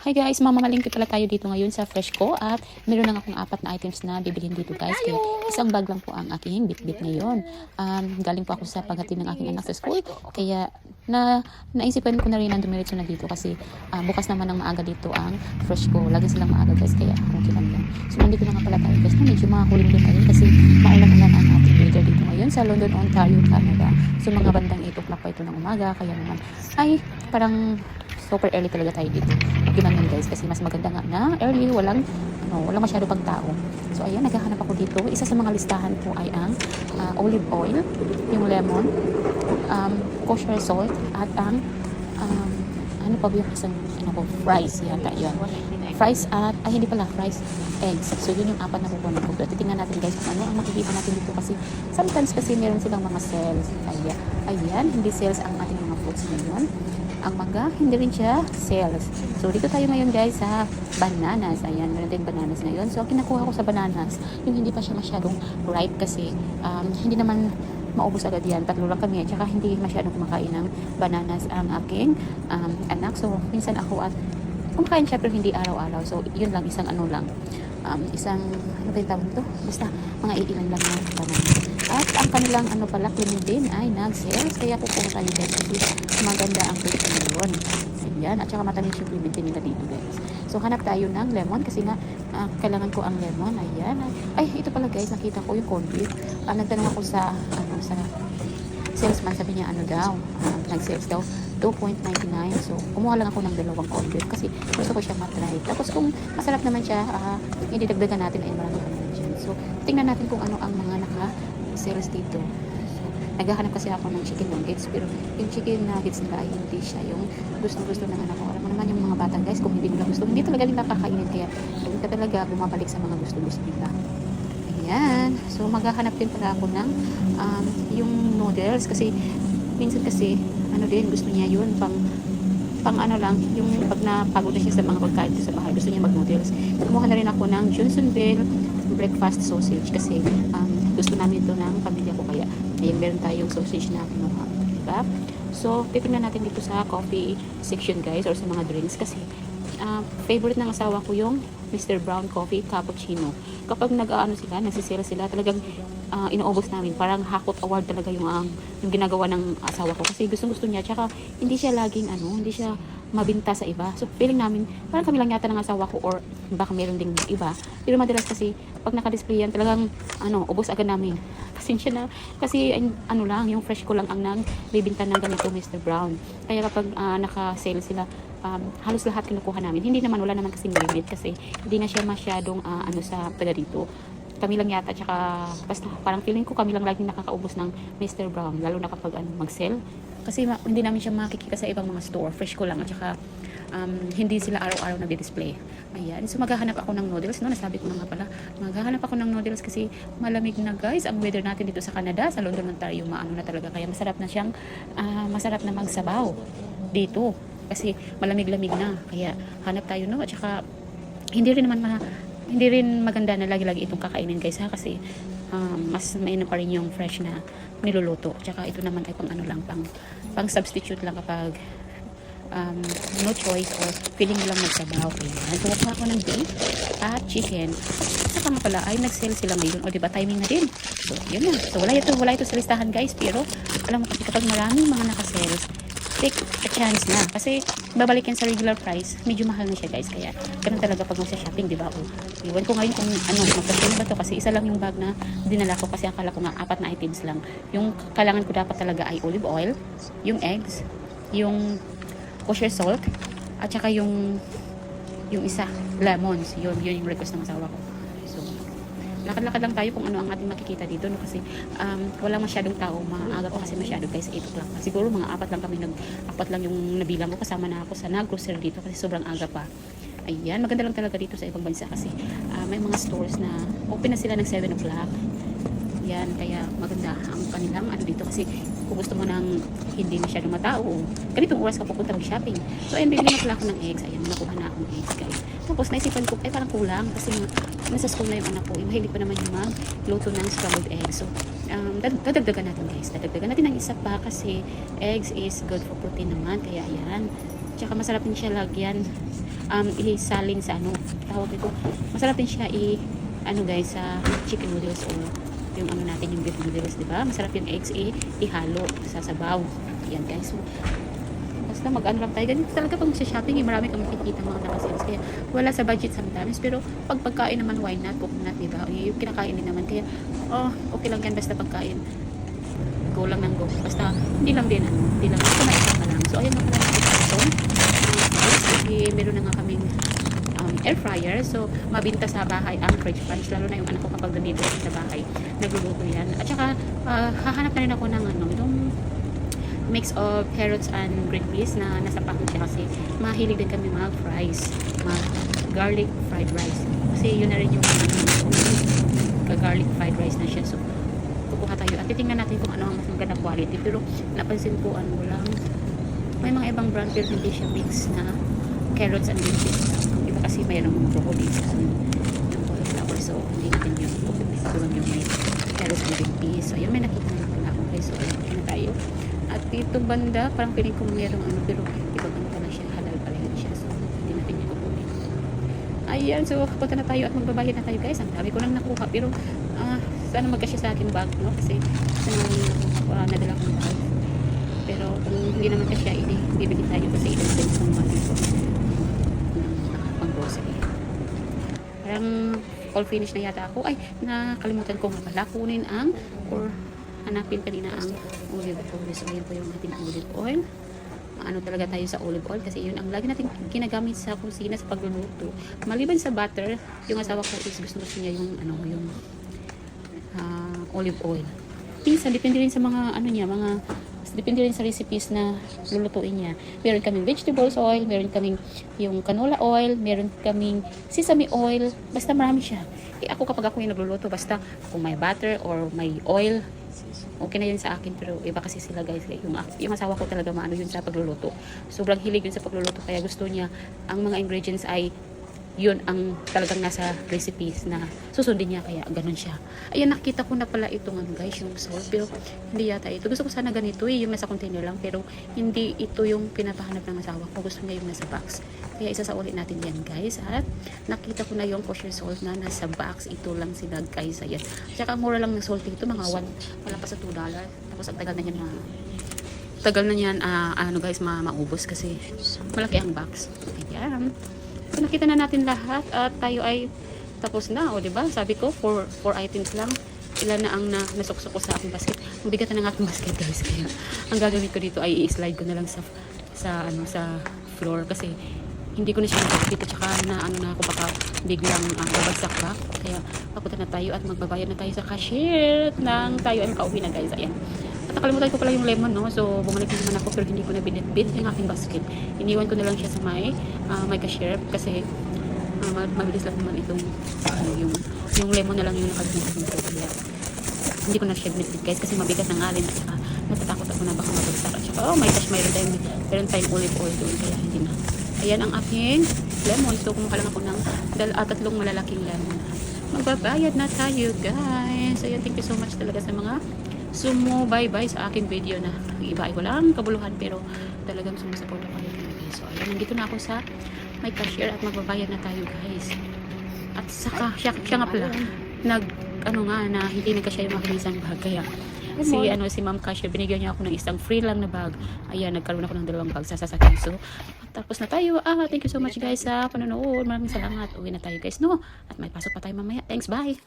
Hi guys, mamamalingki pala tayo dito ngayon sa Freshco at meron lang akong 4 na items na bibilhin dito guys. Kaya isang bag lang po ang aking bitbit ngayon. Galing po ako sa paghatid ng aking anak sa school. Kaya naisipan ko na rin ang dumiretso na dito kasi bukas naman ng maaga dito ang Freshco. Lagi silang maaga guys kaya okay lang yan. So nandito na nga pala tayo guys na medyo makakulimlim ngayon kasi maulan-ulan ang ating weather dito ngayon sa London, Ontario, Canada. So mga bandang 8 o'clock pa ito ng umaga kaya naman ay parang super early talaga tayo dito. Giman guys kasi mas maganda nga na early, walang masyado pang tao. So ayan, naghahanap ako dito. Isa sa mga listahan ko ay ang olive oil, yung lemon, kosher salt at ang ano pa ba yung isang fries yata yun. Fries at hindi pala fries, eggs. So yun yung 4 na kukunin ko. Titingnan natin guys kung ano ang makikita natin dito kasi sometimes kasi meron silang mga sales. Ayan, hindi sales ang ating mga foods ngayon. Ang mangga, hindi rin siya sales. So, dito tayo ngayon guys sa bananas. Ayan, meron din bananas ngayon. So, ang kinakuha ko sa bananas, yung hindi pa siya masyadong ripe kasi hindi naman maubos agad yan. 3 lang kami. At saka hindi masyadong kumakain ng bananas ang aking anak. So, minsan ako at kumakain siya pero hindi araw-araw. So, yun lang, isang ano lang. Isang, ano ba yung tawag ito? Basta, mga iilan lang ng bananas. At ang kanilang Clementine ay nag-sales. Kaya kukuha tayo guys kasi maganda ang presyo ngayon. Ayan. At saka matamis yung Clementine nila dito guys. So hanap tayo ng lemon kasi nga kailangan ko ang lemon. Ayan. Ay, ito pala guys. Nakita ko yung corned beef. Nagtanong ako sa salesman. Sabi niya daw. Nag-sales daw. 2.99. So, kumuha lang ako ng 2 corned beef kasi gusto ko siya matry. Tapos kung masarap naman siya, hindi dagdagan natin ay marami naman dyan. So, tingnan natin kung ano ang mga naka-sales dito. So, naghahanap kasi ako ng chicken nuggets pero yung chicken nuggets nila ay hindi siya yung gusto-gusto ng anak ko. Alam mo naman yung mga bata guys, kung hindi nila gusto, hindi talaga nila kakainin kaya hindi ka talaga bumabalik sa mga gusto-gusto nila. Ayan. So, maghahanap din pala ako ng yung noodles kasi minsan kasi din gusto niya yun pang ano lang yung pag napagod na siya sa mga pagkain sa bahay gusto niya mag noodles. Kumuha na rin ako ng Johnsonville breakfast sausage kasi gusto namin ito ng pamilya ko kaya ayan meron tayong sausage na kinuha, diba? So titingnan natin dito sa coffee section guys or sa mga drinks kasi favorite ng asawa ko yung Mr. Brown Coffee Cappuccino. Kapag sila, nagsisira sila, talagang inuubos namin. Parang hakot award talaga yung ginagawa ng asawa ko. Kasi gusto niya. Tsaka hindi siya laging hindi siya mabinta sa iba. So feeling namin, parang kami lang yata ng asawa ko or baka meron ding iba. Pero madalas kasi, pag naka-display yan, talagang ubos agad namin. Pasensya na. Kasi lang, yung fresh ko lang ang nagbibinta ng ganito Mr. Brown. Kaya kapag naka-sale sila, halos lahat kinukuha namin. Hindi naman, wala naman kasing limit kasi hindi na siya masyadong sa taga dito. Kami lang yata, tsaka basta parang feeling ko kami lang laging nakakaubos ng Mr. Brown, lalo na kapag mag-sell. Kasi hindi namin siya makikita sa ibang mga store. Fresh ko lang at tsaka hindi sila araw-araw nagdi-display. Ayan. So maghahanap ako ng noodles, no? Nasabi ko na nga pala. Maghahanap ako ng noodles kasi malamig na guys. Ang weather natin dito sa Canada, sa London, Ontario, maano na talaga. Kaya masarap na siyang, masarap na magsabaw dito. Kasi malamig-lamig na. Kaya hanap tayo, no? At saka hindi rin maganda na lagi-lagi itong kakainin guys ha kasi mas mainam pa rin yung fresh na niluluto. Tsaka ito naman ay pang substitute lang kapag no choice or feeling lang magsabaw. Ayan. Kumuha ako ng beef at chicken. Saka nga pala ay nag-sale sila ngayon. O diba timing na din. So yun na. So wala ito sa listahan guys. Pero alam mo kasi kapag maraming mga naka-sales, take a chance na. Kasi babalik yan sa regular price. Medyo mahal na siya guys. Kaya ganun talaga pag magsa-shopping, diba? Iwan ko ngayon kung magkasya ba to. Kasi isa lang yung bag na dinala ko. Kasi akala ko nga 4 na items lang. Yung kailangan ko dapat talaga ay olive oil, yung eggs, yung kosher salt, at saka yung isa, lemons. Yun yung request ng asawa ko. So, lakad-lakad lang tayo kung ano ang ating makikita dito, no? Kasi wala masyadong tao, maaga pa kasi masyado guys, 8 o'clock. Siguro mga 4 lang kami, 4 lang yung nabilang ko, kasama na ako sa nag-grocery dito kasi sobrang aga pa. Ayan, maganda lang talaga dito sa ibang bansa kasi may mga stores na open na sila ng 7 o'clock. Yan, kaya maganda ang kanilang dito kasi kung gusto mo ng hindi masyadong matao, ganitong oras ka pupunta mag-shopping. So, ayan, bibili na pala ako ng eggs. Ayan, nakuha na akong eggs guys. Tapos, naisipan ko, parang kulang kasi nasa school na yung anak ko. Mahilig pa naman yung magluto ng scrambled eggs. So, dadagdagan natin guys. Dadagdagan natin ng isa pa kasi eggs is good for protein naman. Kaya, ayan. Tsaka masarap din siya lagyan isalin sa ano, tawag ito. Masarap din siya ano guys, sa chicken noodles or yung ano natin, yung beef noodles, di ba? Masarap yung eggs ihalo sa sabaw. Yan guys. So, basta mag-ano lang tayo. Ganito talaga pag shopping, marami kang makikita mga nakasales. Kaya wala sa budget sometimes. Pero pag pagkain naman, why not? Coconut, di ba? Yung kinakain din naman. Kaya, okay lang yan basta pagkain. Go lang ng go. Basta, hindi lang din, hindi lang. Basta maisa pa lang. So, ayun na pala ito. Meron na nga kaming air fryer. So, mabinta sa bahay ang fridge pans. Lalo na yung anak ko kapag nandito sa bahay. Nagluluto yan. At saka, hahanap na rin ako ng ano, yung mix of carrots and green peas na nasa package siya kasi mahilig din kami mga fries. Mga garlic fried rice. Kasi yun na rin yung garlic fried rice na siya. So, kukuha tayo. At titingnan natin kung ano ang mas magandang quality. Pero, napansin ko, walang may mga ibang brand pero hindi siya mix na carrots and green peas. Iba kasi mayroong broccoli and cauliflower. So, hindi natin yun. Siguro yung may carrots and green peas. So, yun, may nakita na pala ako. Okay, so, ayun na tayo. At dito banda, parang piling ko mayroong ano, pero ibang ano pala siya. Halal pala yun siya. So, hindi natin yung kukunin. Ayan, so, punta na tayo at magbabayad na tayo guys. Ang dami ko lang nakuha. Pero, sana magkasya sa akin bag, no? Kasi, nadala ko ng bag. Pero kung hindi naman kasi bibili tayo kasi ilan sa mga dito pang grocery. Parang all finish na yata ako. Ay, nakalimutan ko nga pala kunin or hanapin kanina ang olive oil. So, ayan po yung ating olive oil. Ano talaga tayo sa olive oil kasi yun ang lagi natin ginagamit sa kusina sa pagluluto. Maliban sa butter, yung asawa ko is gusto niya yung olive oil. Minsan, depende rin sa mga depende rin sa recipes na lulutuin niya. Meron kaming vegetables oil, meron kaming yung canola oil, meron kaming sesame oil, basta marami siya. Ako kapag ako yung nagluluto, basta kung may butter or may oil, okay na yun sa akin. Pero iba kasi sila guys, yung asawa ko talaga maano yun sa pagluluto. Sobrang hilig yun sa pagluluto, kaya gusto niya ang mga ingredients ay yun ang talagang nasa recipes na susundin niya, kaya ganun siya. Ayan, nakita ko na pala itong guys, yung salt, pero hindi yata ito. Gusto ko sana ganito yung nasa container lang, pero hindi ito yung pinapahanap ng asawa ko. Gusto niya yung nasa box. Kaya isasauli natin yan guys. At nakita ko na yung kosher salt na nasa box. Ito lang sila guys. Ayan. Tsaka mura lang ng salt ito, mga wala pa sa $2. Tapos ang tagal na yan guys, maubos kasi malaki ang box. Ayan. So, nakita na natin lahat at tayo ay tapos na, diba? Sabi ko, 4 items lang. Ilan na ang nasuksok ko sa aking basket. Ang bigat na ng aking basket, guys. Kaya, ang gagawin ko dito ay i-slide ko na lang sa floor kasi hindi ko na siya nagpapit at saka na ako baka biglang babagsak pa. Kaya, papunta na tayo at magbabayad na tayo sa cashier nang tayo ay makauwi na, guys. Ayan. At nakalimutan ko pala yung lemon, no? So, bumalik naman ako pero hindi ko na binitbit yung aking basket. Iniwan ko na lang siya sa may cashier kasi mabilis lang naman itong yung lemon na lang yung nakalimutan ko. Kaya, hindi ko na siya binitbit guys kasi mabigat ng alin at saka natatakot ako na baka mabagsak. At saka, oh my gosh, mayroon tayong olive oil doon kaya hindi na. Ayan ang aking lemon. So, kumuha lang ako ng 3 malalaking lemon. Magbabayad na tayo guys. Ayan, thank you so much talaga sa mga bye sa aking video na iba ay walang kabuluhan pero talagang sumusuporta kayo guys. So ayan, nandito na ako sa may cashier at magbabayad na tayo guys. At saka siya nga pala na hindi nagkasya yung aking isang bag kaya si ma'am cashier binigyan niya ako ng isang free lang na bag. Ayan, nagkaroon ako ng 2 bag sa sasakyan. So tapos na tayo. Thank you so much guys sa panonood. Maraming salamat. Uwi na tayo guys, no? At may pasok pa tayo mamaya. Thanks, bye.